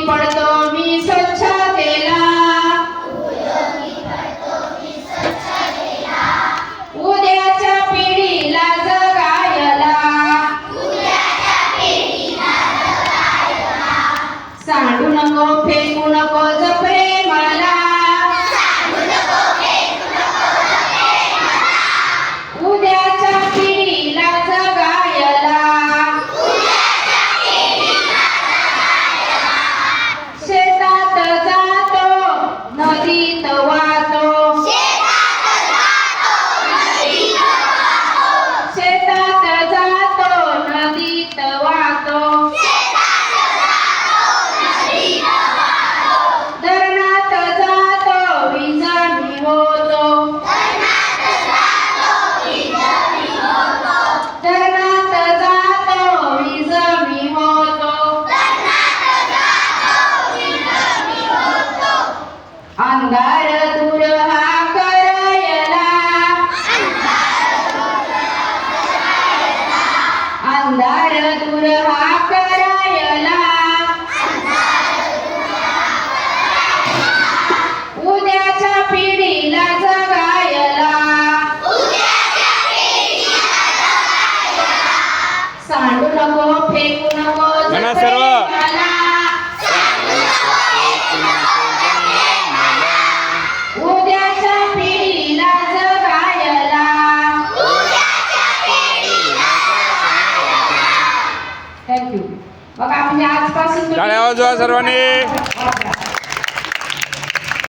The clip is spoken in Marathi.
पडतो मी स्वच्छतेला उद्याच्या पिढीला जगायला सांडू नको फेकू नको जपरे मला उद्याच्या पिढीला जगायला शेतात जातो नदीत वाहतो शेतात जातो नदीत वाहतो धरणात जातो वीज मी होतो धरणात जातो वीज मी होतो अंधार दूर हा करायला अंधार दूर हा करायला उद्याच्या पिढीला जगायला सांडू नको फेकू नको म्हणा जपरे सर्व. मला उद्याच्या पिढीला जगायला थँक्यू. बघा म्हणजे आजपासून टाळ्या वाजवा सर्वांनी.